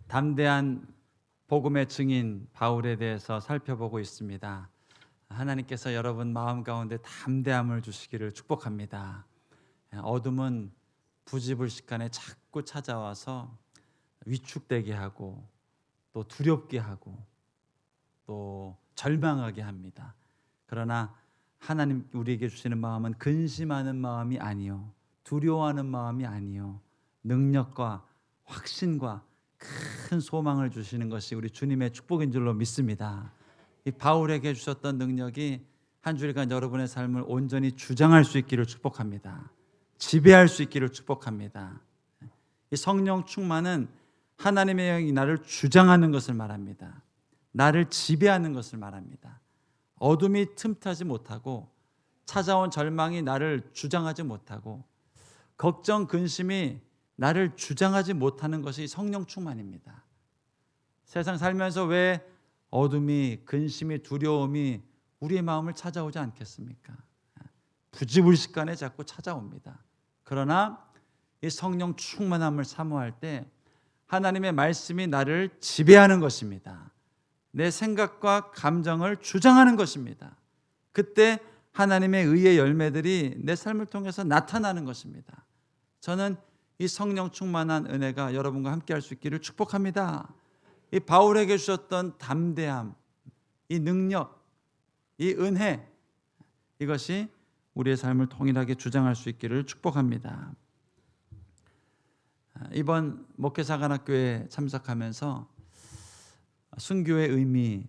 담대한 복음의 증인 바울에 대해서 살펴보고 있습니다. 하나님께서 여러분 마음 가운데 담대함을 주시기를 축복합니다. 어둠은 부지불식간에 자꾸 찾아와서 위축되게 하고 또 두렵게 하고 또 절망하게 합니다. 그러나 하나님 우리에게 주시는 마음은 근심하는 마음이 아니요, 두려워하는 마음이 아니요, 능력과 확신과 큰 소망을 주시는 것이 우리 주님의 축복인 줄로 믿습니다. 이 바울에게 주셨던 능력이 한 주일간 여러분의 삶을 온전히 주장할 수 있기를 축복합니다. 지배할 수 있기를 축복합니다. 이 성령 충만은 하나님의 영이 나를 주장하는 것을 말합니다. 나를 지배하는 것을 말합니다. 어둠이 틈타지 못하고 찾아온 절망이 나를 주장하지 못하고 걱정, 근심이 나를 주장하지 못하는 것이 성령 충만입니다. 세상 살면서 왜 어둠이, 근심이, 두려움이 우리의 마음을 찾아오지 않겠습니까? 부지불식간에 자꾸 찾아옵니다. 그러나 이 성령 충만함을 사모할 때 하나님의 말씀이 나를 지배하는 것입니다. 내 생각과 감정을 주장하는 것입니다. 그때 하나님의 의의 열매들이 내 삶을 통해서 나타나는 것입니다. 저는 이 성령 충만한 은혜가 여러분과 함께 할 수 있기를 축복합니다. 이 바울에게 주셨던 담대함, 이 능력, 이 은혜, 이것이 우리의 삶을 통일하게 주장할 수 있기를 축복합니다. 이번 목회사관학교에 참석하면서 순교의 의미,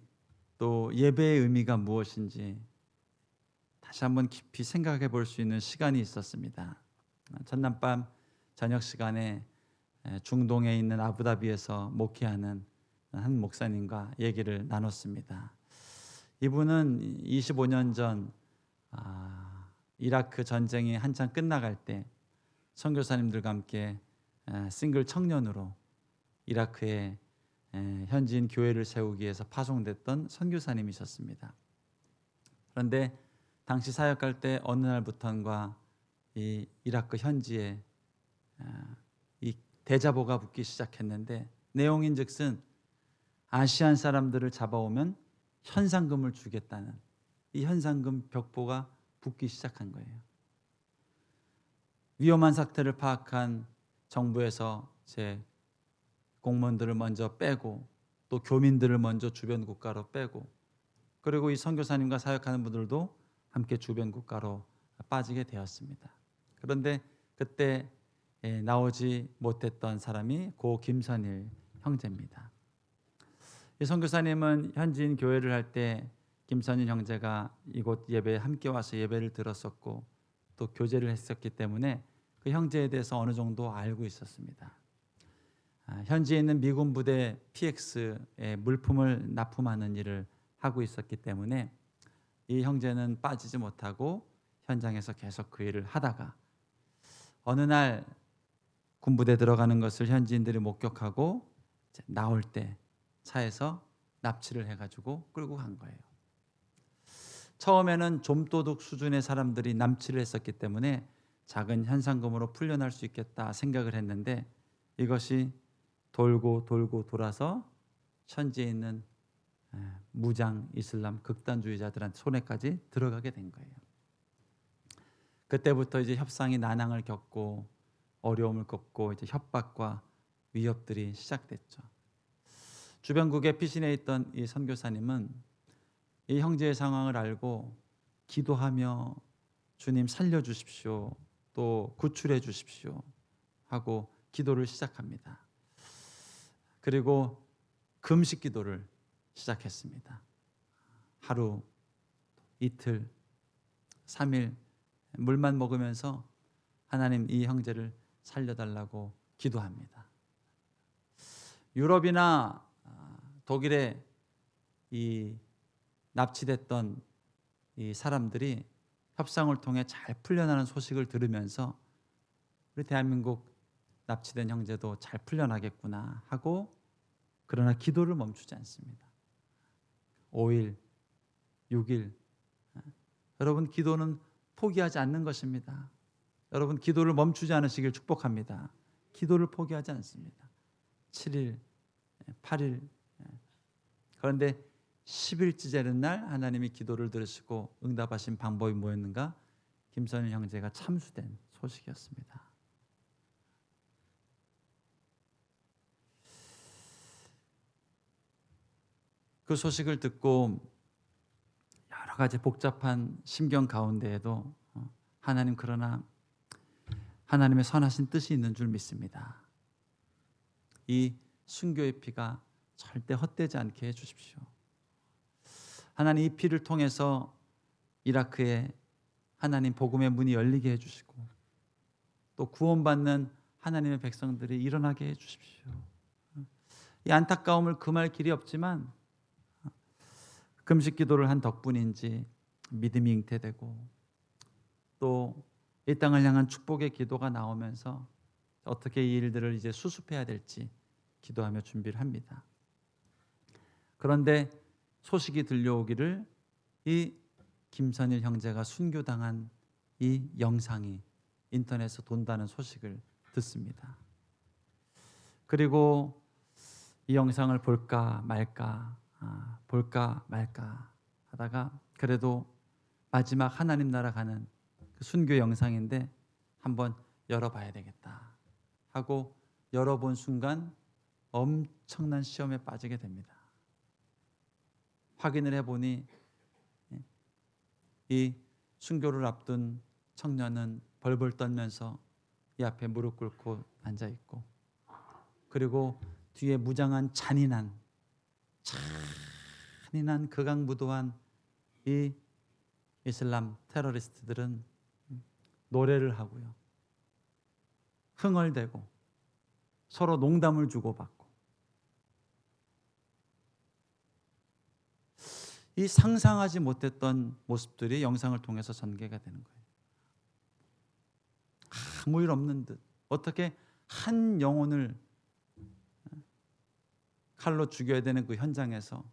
또 예배의 의미가 무엇인지 다시 한번 깊이 생각해 볼 수 있는 시간이 있었습니다. 전날밤 저녁 시간에 중동에 있는 아부다비에서 목회하는 한 목사님과 얘기를 나눴습니다. 이분은 25년 전 이라크 전쟁이 한창 끝나갈 때 선교사님들과 함께 싱글 청년으로 이라크에 현지인 교회를 세우기 위해서 파송됐던 선교사님이셨습니다. 그런데 당시 사역할 때 어느 날부턴가 이 이라크 현지에 이 대자보가 붙기 시작했는데 내용인즉슨 아시안 사람들을 잡아오면 현상금을 주겠다는 이 현상금 벽보가 붙기 시작한 거예요. 위험한 사태를 파악한 정부에서 제 공무원들을 먼저 빼고 또 교민들을 먼저 주변 국가로 빼고 그리고 이 선교사님과 사역하는 분들도 함께 주변 국가로 빠지게 되었습니다. 그런데 그때 나오지 못했던 사람이 고 김선일 형제입니다. 이 선교사님은 현지인 교회를 할 때 김선일 형제가 이곳 예배에 함께 와서 예배를 들었었고 또 교제를 했었기 때문에 그 형제에 대해서 어느 정도 알고 있었습니다. 현지에 있는 미군 부대 PX에 물품을 납품하는 일을 하고 있었기 때문에 이 형제는 빠지지 못하고 현장에서 계속 그 일을 하다가 어느 날 군부대 들어가는 것을 현지인들이 목격하고 나올 때 차에서 납치를 해가지고 끌고 간 거예요. 처음에는 좀도둑 수준의 사람들이 납치를 했었기 때문에 작은 현상금으로 풀려날 수 있겠다 생각을 했는데 이것이 돌고 돌고 돌아서 현지에 있는 무장 이슬람 극단주의자들한테 손에까지 들어가게 된 거예요. 그때부터 이제 협상이 난항을 겪고 어려움을 겪고 이제 협박과 위협들이 시작됐죠. 주변국에 피신해 있던 이 선교사님은 이 형제의 상황을 알고 기도하며 주님 살려주십시오, 또 구출해 주십시오 하고 기도를 시작합니다. 그리고 금식 기도를 시작했습니다. 하루, 이틀, 3일 물만 먹으면서 하나님 이 형제를 살려달라고 기도합니다. 유럽이나 독일에 이 납치됐던 이 사람들이 협상을 통해 잘 풀려나는 소식을 들으면서 우리 대한민국 납치된 형제도 잘 풀려나겠구나 하고 그러나 기도를 멈추지 않습니다. 5일, 6일 여러분 기도는 포기하지 않는 것입니다. 여러분 기도를 멈추지 않으시길 축복합니다. 기도를 포기하지 않습니다. 7일, 8일. 그런데 10일째 되는 날 하나님이 기도를 들으시고 응답하신 방법이 뭐였는가? 김선일 형제가 참수된 소식이었습니다. 그 소식을 듣고 여러 가지 복잡한 심경 가운데에도 하나님, 그러나 하나님의 선하신 뜻이 있는 줄 믿습니다. 이 순교의 피가 절대 헛되지 않게 해주십시오. 하나님, 이 피를 통해서 이라크에 하나님 복음의 문이 열리게 해주시고 또 구원받는 하나님의 백성들이 일어나게 해주십시오. 이 안타까움을 금할 길이 없지만 금식 기도를 한 덕분인지 믿음이 잉태되고 또 이 땅을 향한 축복의 기도가 나오면서 어떻게 이 일들을 이제 수습해야 될지 기도하며 준비를 합니다. 그런데 소식이 들려오기를 이 김선일 형제가 순교당한 이 영상이 인터넷에 돈다는 소식을 듣습니다. 그리고 이 영상을 볼까 말까 하다가 그래도 마지막 하나님 나라 가는 그 순교 영상인데 한번 열어봐야 되겠다 하고 열어본 순간 엄청난 시험에 빠지게 됩니다. 확인을 해보니 이 순교를 앞둔 청년은 벌벌 떨면서 이 앞에 무릎 꿇고 앉아있고, 그리고 뒤에 무장한 잔인한 극악무도한 이 이슬람 테러리스트들은 노래를 하고요, 흥얼대고 서로 농담을 주고받고, 이 상상하지 못했던 모습들이 영상을 통해서 전개가 되는 거예요. 아무 일 없는 듯, 어떻게 한 영혼을 칼로 죽여야 되는 그 현장에서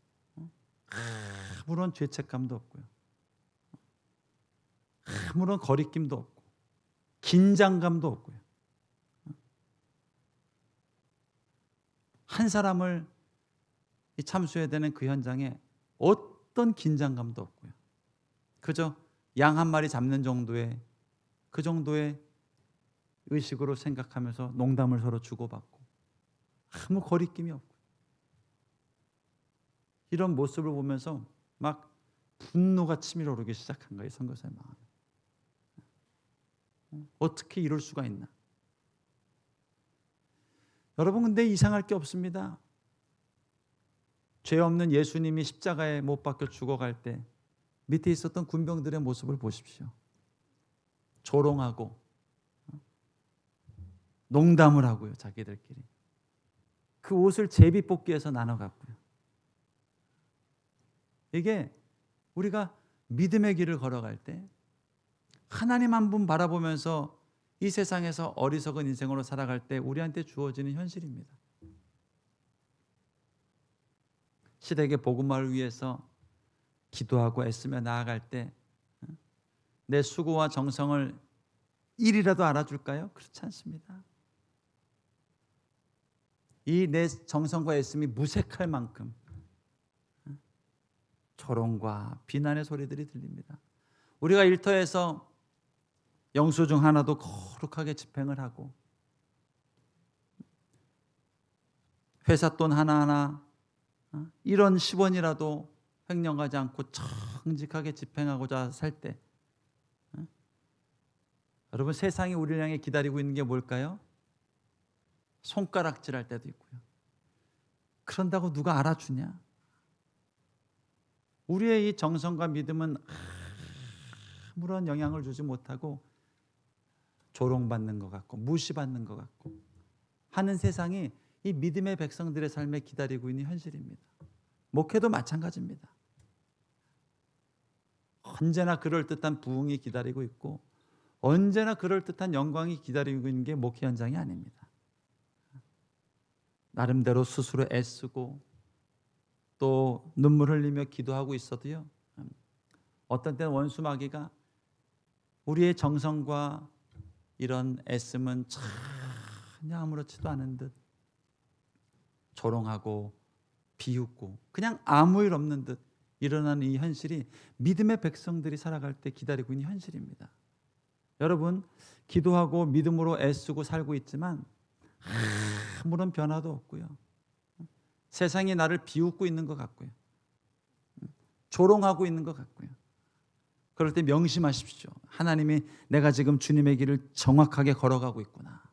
아무런 죄책감도 없고요, 아무런 거리낌도 없고 긴장감도 없고요, 한 사람을 참수해야 되는 그 현장에 어떤 긴장감도 없고요, 그저 양 한 마리 잡는 정도의 그 정도의 의식으로 생각하면서 농담을 서로 주고받고 아무 거리낌이 없고, 이런 모습을 보면서 막 분노가 치밀어 오르기 시작한 거예요, 선교사의 마음에. 어떻게 이럴 수가 있나? 여러분, 근데 이상할 게 없습니다. 죄 없는 예수님이 십자가에 못 박혀 죽어갈 때 밑에 있었던 군병들의 모습을 보십시오. 조롱하고 농담을 하고요, 자기들끼리. 그 옷을 제비뽑기해서 나눠 갖고요. 이게 우리가 믿음의 길을 걸어갈 때 하나님 한 분 바라보면서 이 세상에서 어리석은 인생으로 살아갈 때 우리한테 주어지는 현실입니다. 시댁의 복음화를 위해서 기도하고 애쓰며 나아갈 때 내 수고와 정성을 일이라도 알아줄까요? 그렇지 않습니다. 이 내 정성과 애씀이 무색할 만큼 조롱과 비난의 소리들이 들립니다. 우리가 일터에서 영수증 하나도 거룩하게 집행을 하고 회사 돈 하나하나 1원 10원이라도 횡령하지 않고 정직하게 집행하고자 살 때, 여러분, 세상이 우리를 향해 기다리고 있는 게 뭘까요? 손가락질할 때도 있고요. 그런다고 누가 알아주냐? 우리의 이 정성과 믿음은 아무런 영향을 주지 못하고 조롱받는 것 같고 무시받는 것 같고 하는 세상이 이 믿음의 백성들의 삶에 기다리고 있는 현실입니다. 목회도 마찬가지입니다. 언제나 그럴듯한 부흥이 기다리고 있고 언제나 그럴듯한 영광이 기다리고 있는 게 목회 현장이 아닙니다. 나름대로 스스로 애쓰고 또 눈물 흘리며 기도하고 있어도요, 어떤 때는 원수 마귀가 우리의 정성과 이런 애씀은 전혀 아무렇지도 않은 듯 조롱하고 비웃고 그냥 아무 일 없는 듯 일어나는 이 현실이 믿음의 백성들이 살아갈 때 기다리고 있는 현실입니다. 여러분, 기도하고 믿음으로 애쓰고 살고 있지만 아무런 변화도 없고요. 세상이 나를 비웃고 있는 것 같고요. 조롱하고 있는 것 같고요. 그럴 때 명심하십시오. 하나님이 내가 지금 주님의 길을 정확하게 걸어가고 있구나.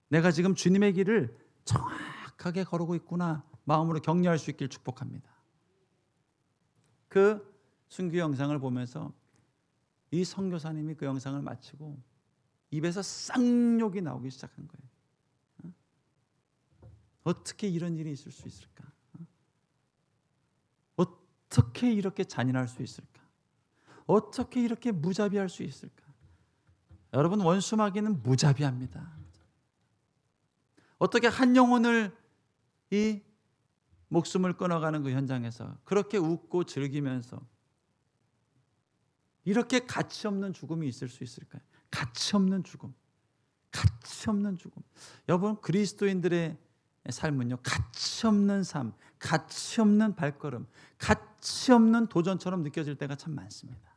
내가 지금 주님의 길을 정확하게 걸어오고 있구나. 마음으로 격려할 수 있길 축복합니다. 그 순교 영상을 보면서 이 선교사님이 그 영상을 마치고 입에서 쌍욕이 나오기 시작한 거예요. 어떻게 이런 일이 있을 수 있을까? 어떻게 이렇게 잔인할 수 있을까? 어떻게 이렇게 무자비할 수 있을까? 여러분, 원수마귀는 무자비합니다. 어떻게 한 영혼을 이 목숨을 끊어가는 그 현장에서 그렇게 웃고 즐기면서 이렇게 가치 없는 죽음이 있을 수 있을까요? 가치 없는 죽음. 가치 없는 죽음. 여러분, 그리스도인들의 삶은요, 가치 없는 삶, 가치 없는 발걸음, 가치 없는 도전처럼 느껴질 때가 참 많습니다.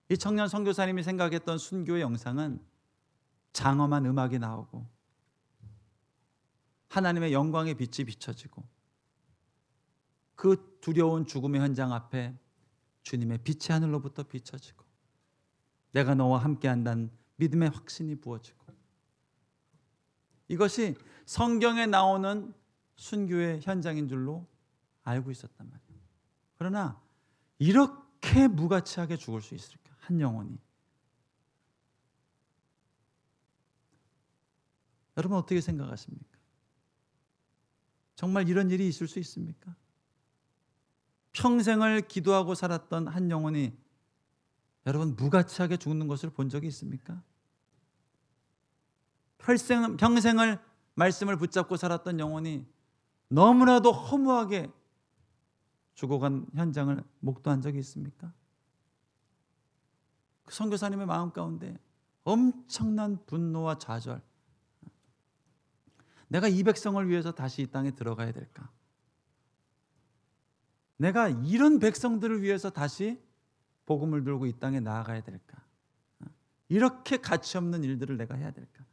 이 청년 선교사님이 생각했던 순교의 영상은 장엄한 음악이 나오고 하나님의 영광의 빛이 비춰지고 그 두려운 죽음의 현장 앞에 주님의 빛의 하늘로부터 비춰지고 내가 너와 함께한다는 믿음의 확신이 부어지고 이것이 성경에 나오는 순교의 현장인 줄로 알고 있었단 말이에요. 그러나 이렇게 무가치하게 죽을 수 있을까? 한 영혼이. 여러분 어떻게 생각하십니까? 정말 이런 일이 있을 수 있습니까? 평생을 기도하고 살았던 한 영혼이 여러분 무가치하게 죽는 것을 본 적이 있습니까? 평생을 말씀을 붙잡고 살았던 영혼이 너무나도 허무하게 죽어간 현장을 목도한 적이 있습니까? 그 선교사님의 마음 가운데 엄청난 분노와 좌절. 내가 이 백성을 위해서 다시 이 땅에 들어가야 될까? 내가 이런 백성들을 위해서 다시 복음을 들고 이 땅에 나아가야 될까? 이렇게 가치 없는 일들을 내가 해야 될까?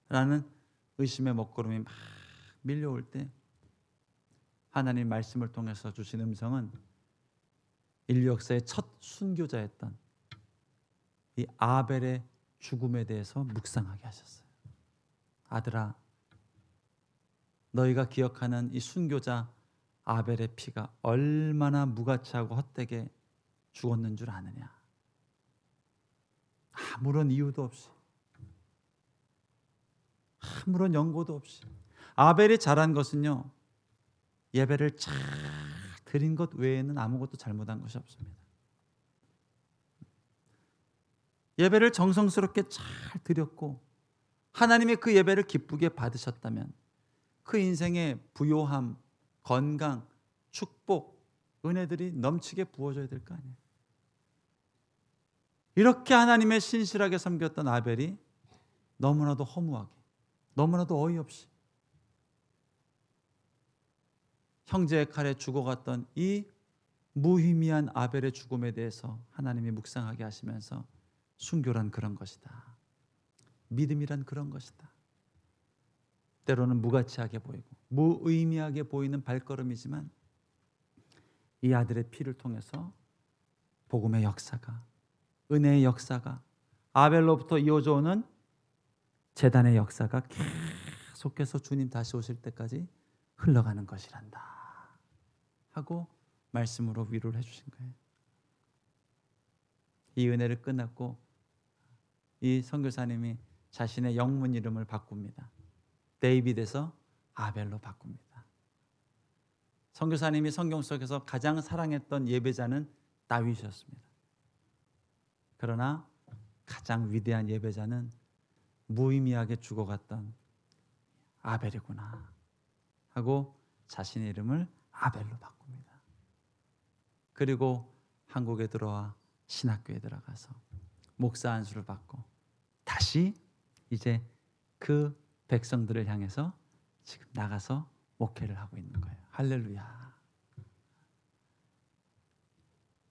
라는 의심의 먹구름이 막 밀려올 때 하나님 말씀을 통해서 주신 음성은 인류 역사의 첫 순교자였던 이 아벨의 죽음에 대해서 묵상하게 하셨어요. 아들아, 너희가 기억하는 이 순교자 아벨의 피가 얼마나 무가치하고 헛되게 죽었는 줄 아느냐? 아무런 이유도 없이, 아무런 연고도 없이. 아벨이 잘한 것은요, 예배를 잘 드린 것 외에는 아무것도 잘못한 것이 없습니다. 예배를 정성스럽게 잘 드렸고 하나님의 그 예배를 기쁘게 받으셨다면 그 인생의 부요함, 건강, 축복, 은혜들이 넘치게 부어져야 될 거 아니에요. 이렇게 하나님의 신실하게 섬겼던 아벨이 너무나도 허무하게, 너무나도 어이없이 형제의 칼에 죽어갔던 이 무의미한 아벨의 죽음에 대해서 하나님이 묵상하게 하시면서 순교란 그런 것이다. 믿음이란 그런 것이다. 때로는 무가치하게 보이고 무의미하게 보이는 발걸음이지만 이 아들의 피를 통해서 복음의 역사가, 은혜의 역사가, 아벨로부터 이어져 오는 제단의 역사가 계속해서 주님 다시 오실 때까지 흘러가는 것이란다 하고 말씀으로 위로를 해주신 거예요. 이 은혜를 끝났고 이 선교사님이 자신의 영문 이름을 바꿉니다. 데이빗에서 아벨로 바꿉니다. 선교사님이 성경 속에서 가장 사랑했던 예배자는 다윗이었습니다. 그러나 가장 위대한 예배자는 무의미하게 죽어갔던 아벨이구나 하고 자신의 이름을 아벨로 바꿉니다. 그리고 한국에 들어와 신학교에 들어가서 목사 안수를 받고 다시 이제 그 백성들을 향해서 지금 나가서 목회를 하고 있는 거예요. 할렐루야.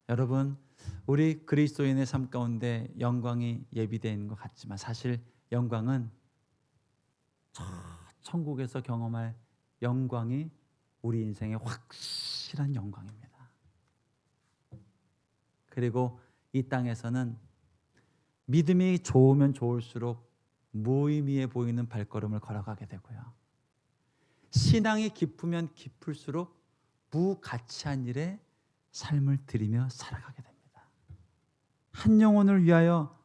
여러분, 우리 그리스도인의 삶 가운데 영광이 예비되어 있는 것 같지만 사실 영광은 천국에서 경험할 영광이 우리 인생의 확실한 영광입니다. 그리고 이 땅에서는 믿음이 좋으면 좋을수록 무의미해 보이는 발걸음을 걸어가게 되고요. 신앙이 깊으면 깊을수록 무가치한 일에 삶을 들이며 살아가게 됩니다. 한 영혼을 위하여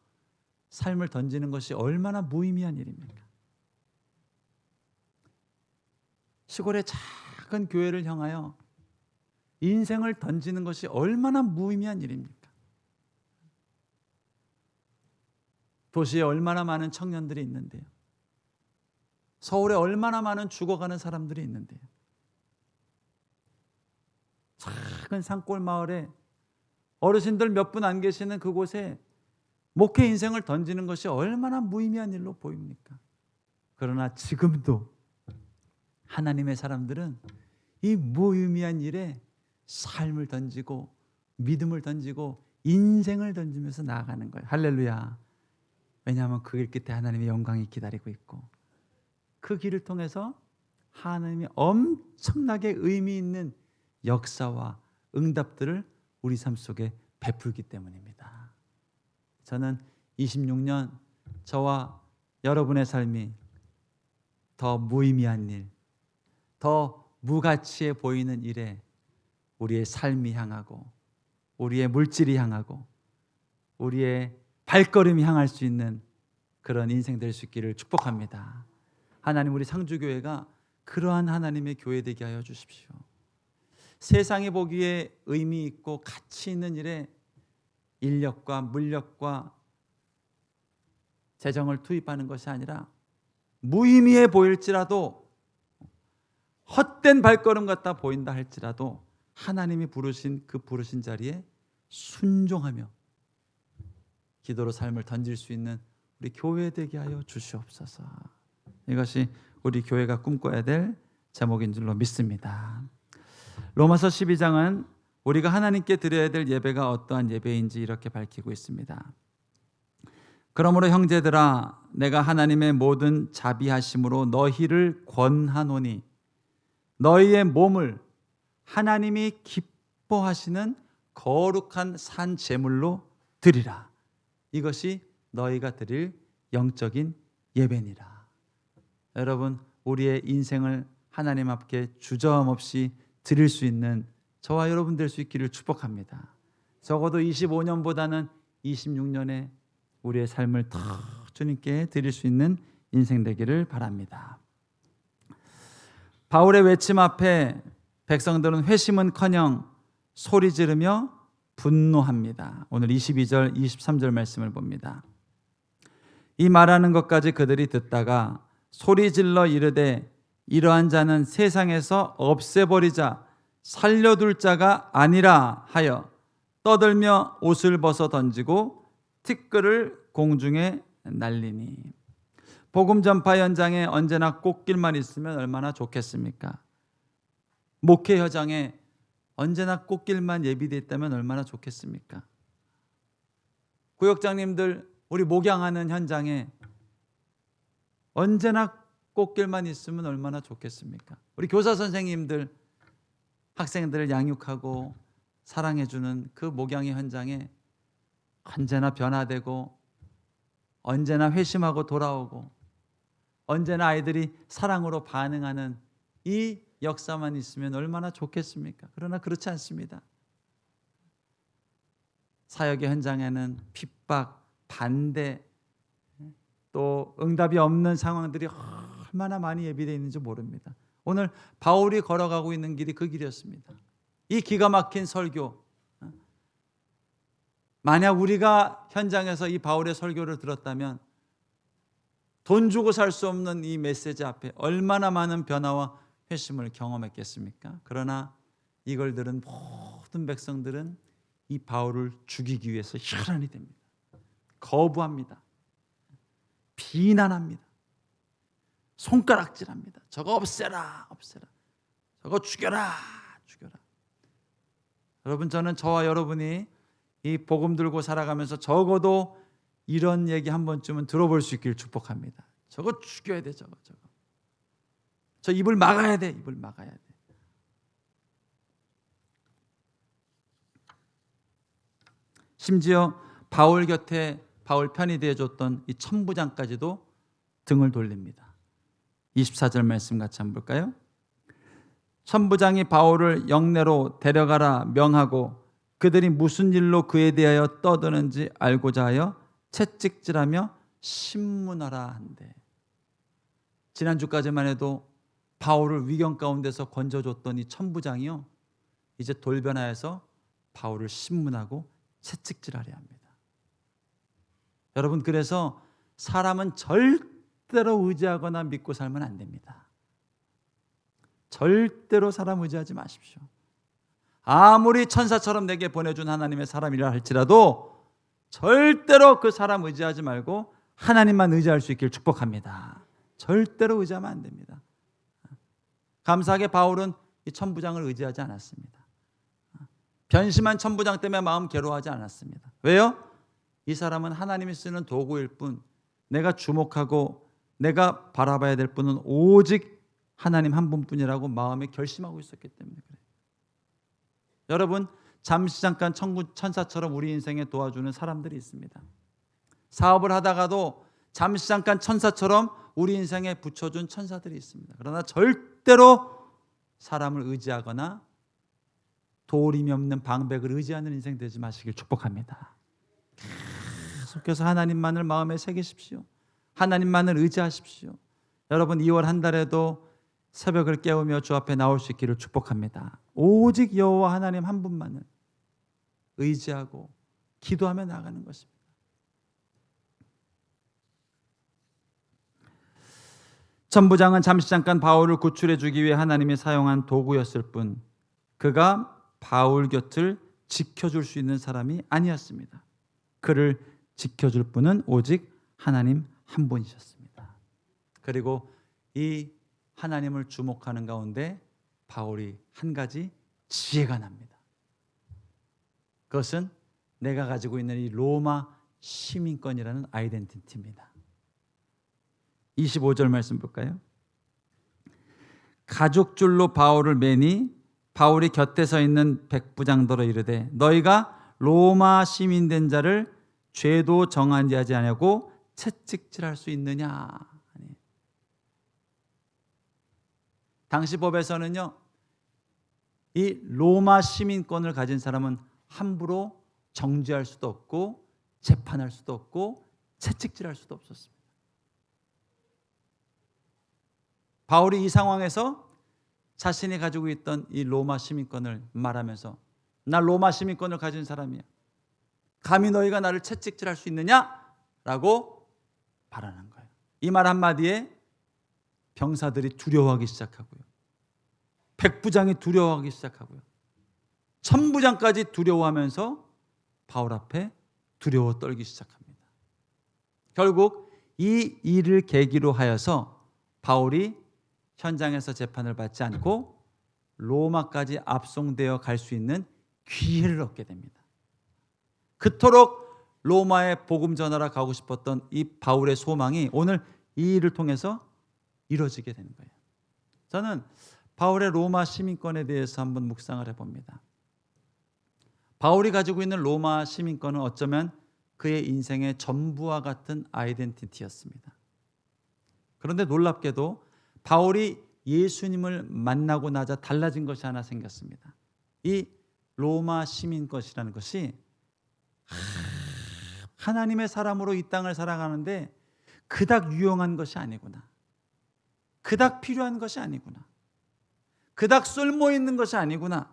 삶을 던지는 것이 얼마나 무의미한 일입니까? 시골의 작은 교회를 향하여 인생을 던지는 것이 얼마나 무의미한 일입니까? 도시에 얼마나 많은 청년들이 있는데요. 서울에 얼마나 많은 죽어가는 사람들이 있는데요. 작은 산골 마을에 어르신들 몇 분 안 계시는 그곳에 목회 인생을 던지는 것이 얼마나 무의미한 일로 보입니까? 그러나 지금도 하나님의 사람들은 이 무의미한 일에 삶을 던지고 믿음을 던지고 인생을 던지면서 나아가는 거예요. 할렐루야. 왜냐하면 그 길 끝에 하나님의 영광이 기다리고 있고 그 길을 통해서 하나님이 엄청나게 의미 있는 역사와 응답들을 우리 삶 속에 베풀기 때문입니다. 저는 26년 저와 여러분의 삶이 더 무의미한 일, 더 무가치해 보이는 일에 우리의 삶이 향하고 우리의 물질이 향하고 우리의 발걸음이 향할 수 있는 그런 인생 될 수 있기를 축복합니다. 하나님, 우리 상주교회가 그러한 하나님의 교회 되게 하여 주십시오. 세상이 보기에 의미 있고 가치 있는 일에 인력과 물력과 재정을 투입하는 것이 아니라 무의미해 보일지라도 헛된 발걸음 같아 보인다 할지라도 하나님이 부르신 그 부르신 자리에 순종하며 기도로 삶을 던질 수 있는 우리 교회 되게 하여 주시옵소서. 이것이 우리 교회가 꿈꿔야 될 제목인 줄로 믿습니다. 로마서 12장은 우리가 하나님께 드려야 될 예배가 어떠한 예배인지 이렇게 밝히고 있습니다. 그러므로 형제들아, 내가 하나님의 모든 자비하심으로 너희를 권하노니 너희의 몸을 하나님이 기뻐하시는 거룩한 산 제물로 드리라. 이것이 너희가 드릴 영적인 예배니라. 여러분, 우리의 인생을 하나님 앞에 주저함없이 드릴 수 있는 저와 여러분 될 수 있기를 축복합니다. 적어도 25년보다는 26년에 우리의 삶을 더 주님께 드릴 수 있는 인생 되기를 바랍니다. 바울의 외침 앞에 백성들은 회심은커녕 소리 지르며 분노합니다. 오늘 22절, 23절 말씀을 봅니다. 이 말하는 것까지 그들이 듣다가 소리 질러 이르되 이러한 자는 세상에서 없애버리자, 살려둘 자가 아니라 하여 떠들며 옷을 벗어 던지고 티끌을 공중에 날리니. 복음 전파 현장에 언제나 꽃길만 있으면 얼마나 좋겠습니까? 목회 현장에 언제나 꽃길만 예비되어 있다면 얼마나 좋겠습니까? 구역장님들, 우리 목양하는 현장에 언제나 꽃길만 있으면 얼마나 좋겠습니까? 우리 교사 선생님들, 학생들을 양육하고 사랑해주는 그 목양의 현장에 언제나 변화되고 언제나 회심하고 돌아오고 언제나 아이들이 사랑으로 반응하는 이 역사만 있으면 얼마나 좋겠습니까? 그러나 그렇지 않습니다. 사역의 현장에는 핍박, 반대, 또 응답이 없는 상황들이 얼마나 많이 예비되어 있는지 모릅니다. 오늘 바울이 걸어가고 있는 길이 그 길이었습니다. 이 기가 막힌 설교, 만약 우리가 현장에서 이 바울의 설교를 들었다면 돈 주고 살 수 없는 이 메시지 앞에 얼마나 많은 변화와 회심을 경험했겠습니까? 그러나 이걸 들은 모든 백성들은 이 바울을 죽이기 위해서 혈안이 됩니다. 거부합니다. 비난합니다. 손가락질합니다. 저거 없애라, 없애라. 저거 죽여라, 죽여라. 여러분, 저는 저와 여러분이 이 복음 들고 살아가면서 적어도 이런 얘기 한 번쯤은 들어볼 수 있기를 축복합니다. 저거 죽여야 돼, 저거. 저 입을 막아야 돼, 입을 막아야 돼. 심지어 바울 곁에 바울 편이 되어줬던 이 천부장까지도 등을 돌립니다. 24절 말씀 같이 한번 볼까요? 천부장이 바울을 영내로 데려가라 명하고 그들이 무슨 일로 그에 대하여 떠드는지 알고자 하여 채찍질하며 신문하라 한대. 지난주까지만 해도 바울을 위경 가운데서 건져줬던 이 천부장이요, 이제 돌변하여서 바울을 신문하고 채찍질하려 합니다. 여러분, 그래서 사람은 절대로 의지하거나 믿고 살면 안 됩니다. 절대로 사람 의지하지 마십시오. 아무리 천사처럼 내게 보내준 하나님의 사람이라 할지라도 절대로 그 사람 의지하지 말고 하나님만 의지할 수 있기를 축복합니다. 절대로 의지하면 안 됩니다. 감사하게 바울은 이 천부장을 의지하지 않았습니다. 변심한 천부장 때문에 마음 괴로워하지 않았습니다. 왜요? 이 사람은 하나님이 쓰는 도구일 뿐, 내가 주목하고 내가 바라봐야 될 분은 오직 하나님 한 분뿐이라고 마음에 결심하고 있었기 때문에 그래요. 여러분, 잠시 잠깐 천사처럼 우리 인생에 도와주는 사람들이 있습니다. 사업을 하다가도 잠시 잠깐 천사처럼 우리 인생에 붙여준 천사들이 있습니다. 그러나 절대로 사람을 의지하거나 도림이 없는 방백을 의지하는 인생 되지 마시길 축복합니다. 계속해서 하나님만을 마음에 새기십시오. 하나님만을 의지하십시오. 여러분, 2월 한 달에도 새벽을 깨우며 주 앞에 나올 수 있기를 축복합니다. 오직 여호와 하나님 한 분만을 의지하고 기도하며 나가는 것입니다. 천부장은 잠시 잠깐 바울을 구출해 주기 위해 하나님이 사용한 도구였을 뿐, 그가 바울 곁을 지켜줄 수 있는 사람이 아니었습니다. 그를 지켜줄 분은 오직 하나님 한 분이셨습니다. 그리고 이 하나님을 주목하는 가운데 바울이 한 가지 지혜가 납니다. 그것은 내가 가지고 있는 이 로마 시민권이라는 아이덴티티입니다. 25절 말씀 볼까요? 가죽줄로 바울을 매니 바울이 곁에 서 있는 백부장더러 이르되 너희가 로마 시민 된 자를 죄도 정하지 아니하고 채찍질할 수 있느냐. 당시 법에서는요, 이 로마 시민권을 가진 사람은 함부로 정죄할 수도 없고 재판할 수도 없고 채찍질할 수도 없었습니다. 바울이 이 상황에서 자신이 가지고 있던 이 로마 시민권을 말하면서 나 로마 시민권을 가진 사람이야, 감히 너희가 나를 채찍질할 수 있느냐? 라고 말하는 거예요. 이 말 한마디에 병사들이 두려워하기 시작하고요, 백부장이 두려워하기 시작하고요, 천부장까지 두려워하면서 바울 앞에 두려워 떨기 시작합니다. 결국 이 일을 계기로 하여서 바울이 현장에서 재판을 받지 않고 로마까지 압송되어 갈 수 있는 기회를 얻게 됩니다. 그토록 로마에 복음 전하러 가고 싶었던 이 바울의 소망이 오늘 이 일을 통해서 이루어지게 되는 거예요. 저는 바울의 로마 시민권에 대해서 한번 묵상을 해봅니다. 바울이 가지고 있는 로마 시민권은 어쩌면 그의 인생의 전부와 같은 아이덴티티였습니다. 그런데 놀랍게도 바울이 예수님을 만나고 나자 달라진 것이 하나 생겼습니다. 이 로마 시민권이라는 것이 하나님의 사람으로 이 땅을 살아가는데 그닥 유용한 것이 아니구나, 그닥 필요한 것이 아니구나, 그닥 쓸모있는 것이 아니구나.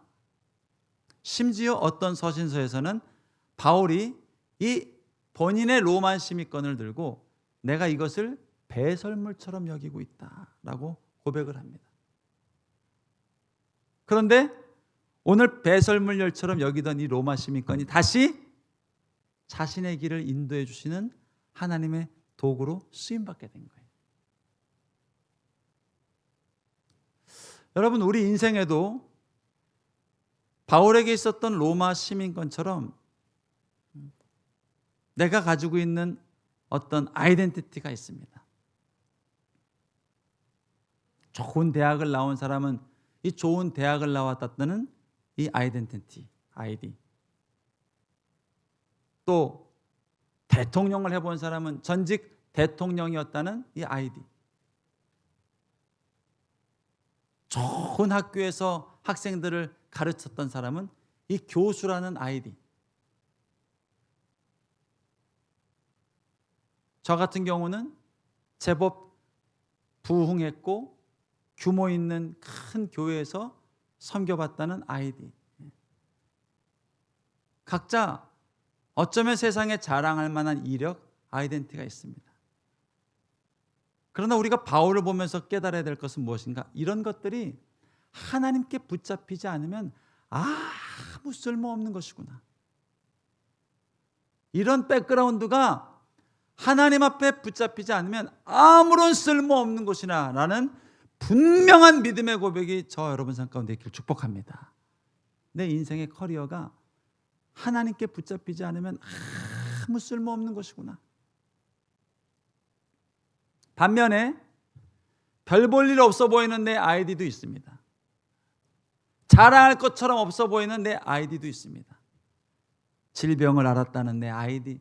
심지어 어떤 서신서에서는 바울이 이 본인의 로마 시민권을 들고 내가 이것을 배설물처럼 여기고 있다라고 고백을 합니다. 그런데 오늘 배설물열처럼 여기던 이 로마 시민권이 다시 자신의 길을 인도해 주시는 하나님의 도구로 쓰임받게 된 거예요. 여러분, 우리 인생에도 바울에게 있었던 로마 시민권처럼 내가 가지고 있는 어떤 아이덴티티가 있습니다. 좋은 대학을 나온 사람은 이 좋은 대학을 나왔다는 이 아이덴티티, 아이디. 또 대통령을 해본 사람은 전직 대통령이었다는 이 아이디. 좋은 학교에서 학생들을 가르쳤던 사람은 이 교수라는 아이디. 저 같은 경우는 제법 부흥했고 규모 있는 큰 교회에서 섬겨봤다는 아이디. 각자 어쩌면 세상에 자랑할 만한 이력, 아이덴티티가 있습니다. 그러나 우리가 바울을 보면서 깨달아야 될 것은 무엇인가? 이런 것들이 하나님께 붙잡히지 않으면 아무 쓸모없는 것이구나. 이런 백그라운드가 하나님 앞에 붙잡히지 않으면 아무런 쓸모없는 것이나 라는 분명한 믿음의 고백이 저 여러분 삶 가운데 있기를 축복합니다. 내 인생의 커리어가 하나님께 붙잡히지 않으면 아무 쓸모없는 것이구나. 반면에 별 볼 일 없어 보이는 내 아이디도 있습니다. 자랑할 것처럼 없어 보이는 내 아이디도 있습니다. 질병을 앓았다는 내 아이디,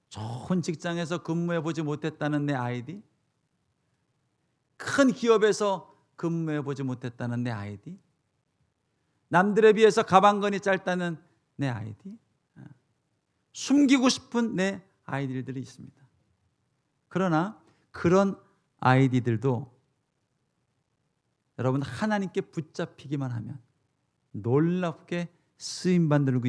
좋은 직장에서 근무해보지 못했다는 내 아이디, 큰 기업에서 근무해보지 못했다는 내 아이디, 남들에 비해서 가방건이 짧다는 내 아이디, 숨기고 싶은 내 아이디들이 있습니다. 그러나 그런 아이디들도 여러분 하나님께 붙잡히기만 하면 놀랍게 쓰임받을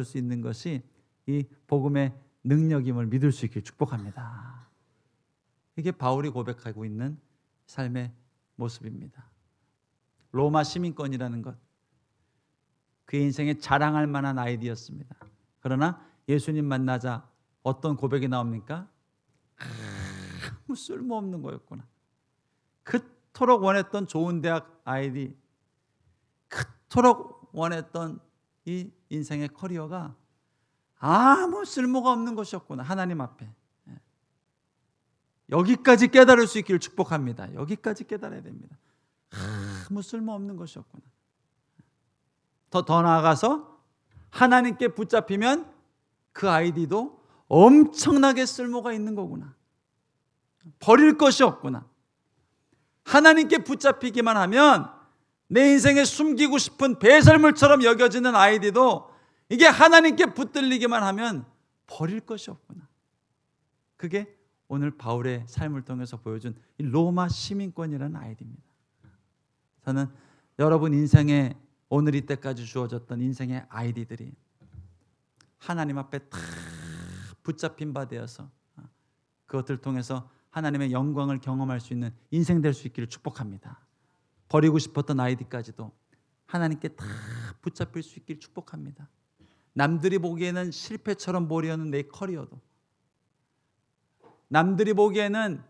수 있는 것이 이 복음의 능력임을 믿을 수 있길 축복합니다. 이게 바울이 고백하고 있는 삶의 모습입니다. 로마 시민권이라는 것, 그의 인생에 자랑할 만한 아이디였습니다. 그러나 예수님 만나자 어떤 고백이 나옵니까? 아무 쓸모없는 거였구나. 그토록 원했던 좋은 대학 아이디, 그토록 원했던 이 인생의 커리어가 아무 쓸모가 없는 것이었구나. 하나님 앞에. 여기까지 깨달을 수 있기를 축복합니다. 여기까지 깨달아야 됩니다. 아무 쓸모없는 것이었구나. 더 나아가서 하나님께 붙잡히면 그 아이디도 엄청나게 쓸모가 있는 거구나. 버릴 것이 없구나. 하나님께 붙잡히기만 하면 내 인생에 숨기고 싶은 배설물처럼 여겨지는 아이디도 이게 하나님께 붙들리기만 하면 버릴 것이 없구나. 그게 오늘 바울의 삶을 통해서 보여준 이 로마 시민권이라는 아이디입니다. 저는 여러분 인생에 오늘 이때까지 주어졌던 인생의 아이디들이 하나님 앞에 다 붙잡힌 바 되어서 그것을 통해서 하나님의 영광을 경험할 수 있는 인생 될 수 있기를 축복합니다. 버리고 싶었던 아이디까지도 하나님께 다 붙잡힐 수 있기를 축복합니다. 남들이 보기에는 실패처럼 보이는 내 커리어도, 남들이 보기에는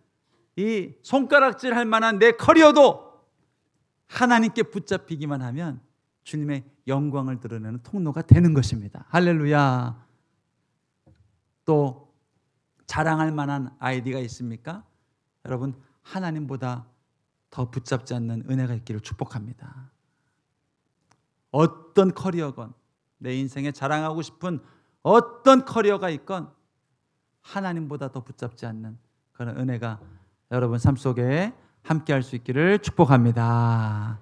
이 손가락질 할 만한 내 커리어도 하나님께 붙잡히기만 하면 주님의 영광을 드러내는 통로가 되는 것입니다. 할렐루야. 또 자랑할 만한 아이디가 있습니까? 여러분, 하나님보다 더 붙잡지 않는 은혜가 있기를 축복합니다. 어떤 커리어건, 내 인생에 자랑하고 싶은 어떤 커리어가 있건 하나님보다 더 붙잡지 않는 그런 은혜가 여러분 삶 속에 함께 할 수 있기를 축복합니다.